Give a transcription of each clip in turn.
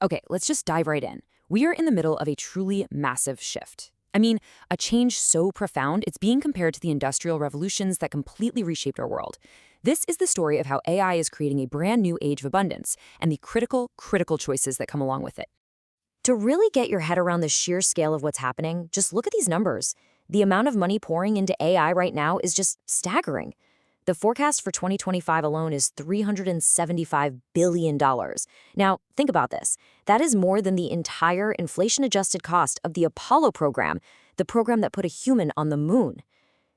Okay, let's just dive right in. We are in the middle of a truly massive shift. I mean, a change so profound, it's being compared to the industrial revolutions that completely reshaped our world. This is the story of how AI is creating a brand new age of abundance and the critical choices that come along with it. To really get your head around the sheer scale of what's happening, just look at these numbers. The amount of money pouring into AI right now is just staggering. The forecast for 2025 alone is $375 billion. Now, think about this. That is more than the entire inflation-adjusted cost of the Apollo program, the program that put a human on the moon.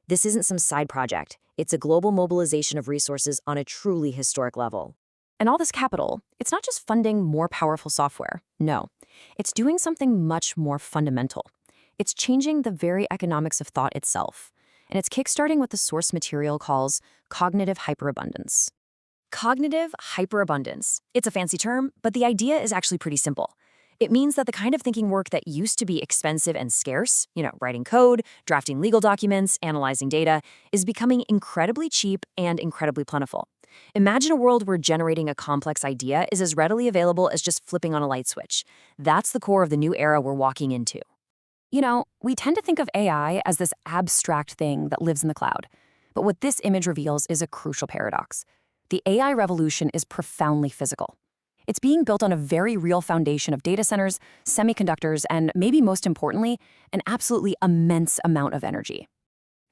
This isn't some side project. It's a global mobilization of resources on a truly historic level. And all this capital, it's not just funding more powerful software. No, it's doing something much more fundamental. It's changing the very economics of thought itself. And it's kickstarting what the source material calls cognitive hyperabundance. Cognitive hyperabundance. It's a fancy term, but the idea is actually pretty simple. It means that the kind of thinking work that used to be expensive and scarce, writing code, drafting legal documents, analyzing data, is becoming incredibly cheap and incredibly plentiful. Imagine a world where generating a complex idea is as readily available as just flipping on a light switch. That's the core of the new era we're walking into. We tend to think of AI as this abstract thing that lives in the cloud. But what this image reveals is a crucial paradox. The AI revolution is profoundly physical. It's being built on a very real foundation of data centers, semiconductors, and maybe most importantly, an absolutely immense amount of energy.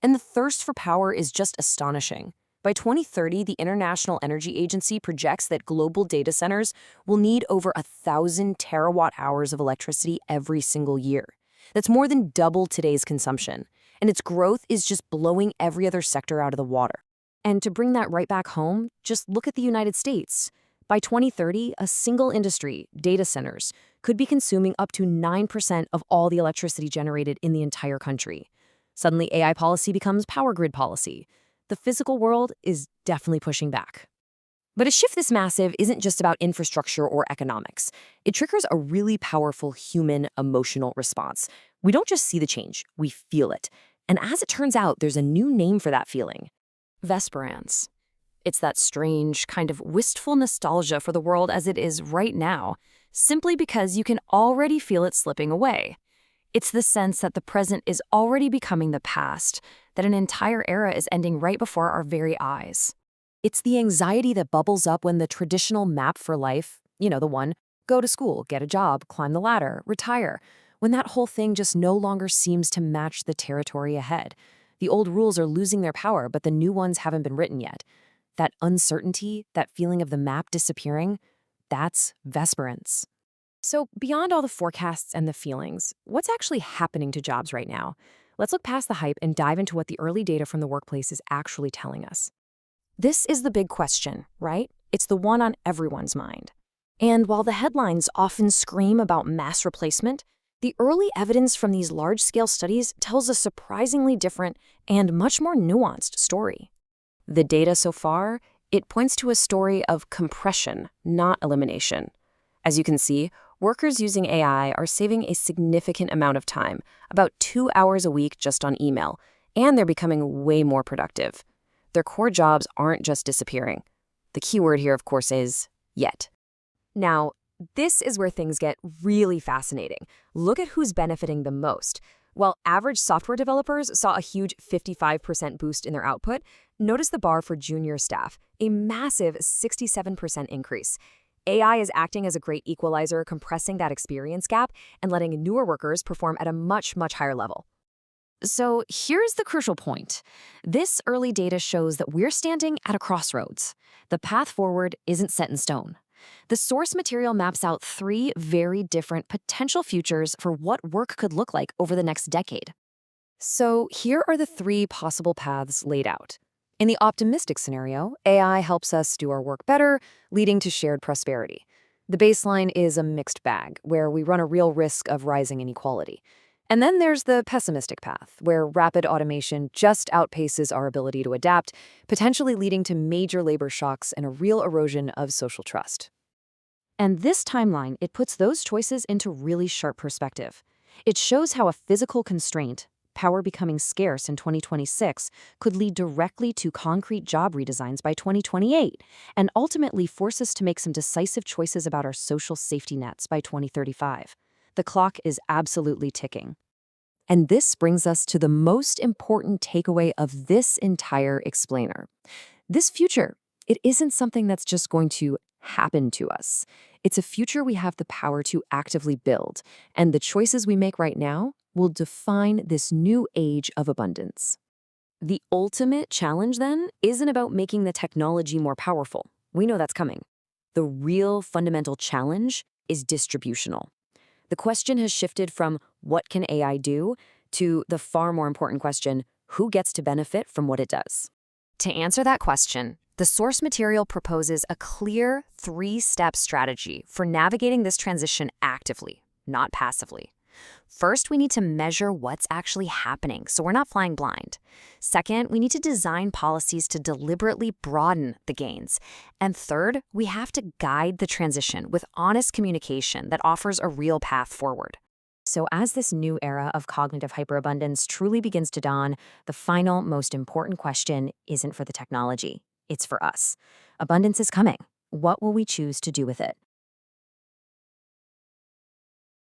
And the thirst for power is just astonishing. By 2030, the International Energy Agency projects that global data centers will need over 1,000 terawatt-hours of electricity every single year. That's more than double today's consumption, and its growth is just blowing every other sector out of the water. And to bring that right back home, just look at the United States. By 2030, a single industry, data centers, could be consuming up to 9% of all the electricity generated in the entire country. Suddenly, AI policy becomes power grid policy. The physical world is definitely pushing back. But a shift this massive isn't just about infrastructure or economics. It triggers a really powerful human emotional response. We don't just see the change, we feel it. And as it turns out, there's a new name for that feeling: vesperance. It's that strange, kind of wistful nostalgia for the world as it is right now, simply because you can already feel it slipping away. It's the sense that the present is already becoming the past, that an entire era is ending right before our very eyes. It's the anxiety that bubbles up when the traditional map for life, the one, go to school, get a job, climb the ladder, retire, when that whole thing just no longer seems to match the territory ahead. The old rules are losing their power, but the new ones haven't been written yet. That uncertainty, that feeling of the map disappearing, that's vesperance. So beyond all the forecasts and the feelings, what's actually happening to jobs right now? Let's look past the hype and dive into what the early data from the workplace is actually telling us. This is the big question, right? It's the one on everyone's mind. And while the headlines often scream about mass replacement, the early evidence from these large-scale studies tells a surprisingly different and much more nuanced story. The data so far, it points to a story of compression, not elimination. As you can see, workers using AI are saving a significant amount of time, about 2 hours a week just on email, and they're becoming way more productive. Their core jobs aren't just disappearing. The key word here, of course, is yet. Now, this is where things get really fascinating. Look at who's benefiting the most. While average software developers saw a huge 55% boost in their output, notice the bar for junior staff, a massive 67% increase. AI is acting as a great equalizer, compressing that experience gap and letting newer workers perform at a much higher level. So here's the crucial point. This early data shows that we're standing at a crossroads. The path forward isn't set in stone. The source material maps out 3 very different potential futures for what work could look like over the next decade. So here are the 3 possible paths laid out. In the optimistic scenario, AI helps us do our work better, leading to shared prosperity. The baseline is a mixed bag, where we run a real risk of rising inequality. And then there's the pessimistic path, where rapid automation just outpaces our ability to adapt, potentially leading to major labor shocks and a real erosion of social trust. And this timeline, it puts those choices into really sharp perspective. It shows how a physical constraint, power becoming scarce in 2026 could lead directly to concrete job redesigns by 2028 and ultimately force us to make some decisive choices about our social safety nets by 2035. The clock is absolutely ticking. And this brings us to the most important takeaway of this entire explainer. This future, it isn't something that's just going to happen to us. It's a future we have the power to actively build, and the choices we make right now will define this new age of abundance. The ultimate challenge, then, isn't about making the technology more powerful. We know that's coming. The real fundamental challenge is distributional. The question has shifted from what can AI do to the far more important question, who gets to benefit from what it does? To answer that question, the source material proposes a clear 3-step strategy for navigating this transition actively, not passively. First, we need to measure what's actually happening so we're not flying blind. Second, we need to design policies to deliberately broaden the gains. And third, we have to guide the transition with honest communication that offers a real path forward. So as this new era of cognitive hyperabundance truly begins to dawn, the final, most important question isn't for the technology. It's for us. Abundance is coming. What will we choose to do with it?